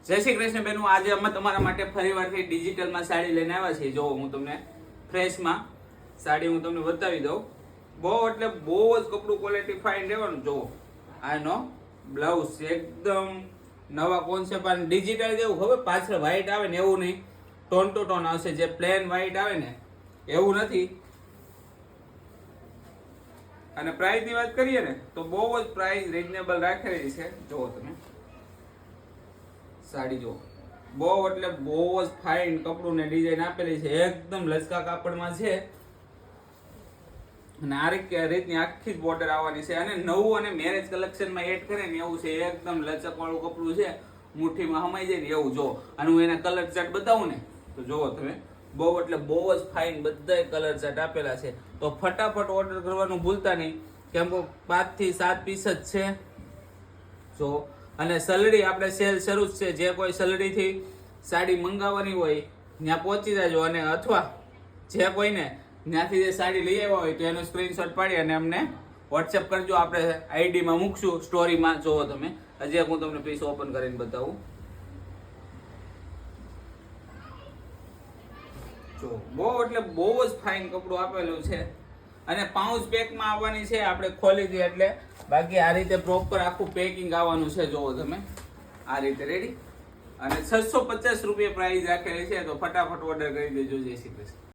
જય શ્રી કૃષ્ણ બેનો, આજે અમે તમારા માટે ફરીવારથી ડિજિટલમાં સાડી લઈને આવ્યા છીએ. જો હું તમને ફ્રેશમાં સાડી હું તમને બતાવી દઉં. બહુ એટલે બહુ જ કપડું ક્વોલિટી ફાઇન રહેવાનું. જો આનો બ્લાઉઝ એકદમ નવા કોન્સેપ્ટ અને ડિજિટલ જેવું, ખબર પાછળ વ્હાઈટ આવે ને એવું નહીં, ટોન ટુ ટોન આવશે. જે પ્લેન વ્હાઈટ આવે ને એવું નથી. અને પ્રાઇસની વાત કરીએ ને તો બહુ જ પ્રાઇસ રિઝનેબલ રાખેલી છે. જુઓ તમે સાડી, જો બહુ એટલે બહુ જ ફાઇન કપડું ને ડિઝાઇન આપેલી છે. એકદમ લચકા કાપડમાં છે અને આ રીતની આખી જ બોર્ડર આવવાની છે. અને નવું અને મેરેજ કલેક્શનમાં એડ કરે ને એવું છે. એકદમ લચક વાળું કપડું છે, મુઠ્ઠીમાં હમાઈ જાય ને એવું. જો અને હું એના કલર ચાર્ટ બતાવું ને તો જોવો તમે, બહુ એટલે બહુ જ ફાઇન બધા કલર ચાર્ટ આપેલા છે. તો ફટાફટ ઓર્ડર કરવાનું ભૂલતા નહીં, કેમ કે 5 થી 7 પીસ જ છે. જો અને સલડી આપણે સેલ શરૂ જ છે. જે કોઈ સલડીથી સાડી મંગાવવાની હોય ત્યાં પહોંચી જાજો. અને અથવા જે કોઈને ત્યાંથી જે સાડી લઈ આવ્યા હોય તો એનો સ્ક્રીનશોટ પાડી અને અમને વોટ્સએપ કરજો. આપણે આઈડીમાં મૂકશું, સ્ટોરીમાં. જોવો તમે, હજી હું તમને પીસ ઓપન કરીને બતાવું. જો બહુ એટલે બહુ જ ફાઇન કપડું આપેલું છે. અને પાઉચ પેકમાં આવવાની છે. આપણે ખોલી દઈએ એટલે બાકી આ રીતે પ્રોપર આખું પેકિંગ આવવાનું છે. જોવો તમે આ રીતે રેડી. અને 650 રૂપિયા પ્રાઇસ રાખેલી છે. તો ફટાફટ ઓર્ડર કરી દેજો. જય શ્રી કૃષ્ણ.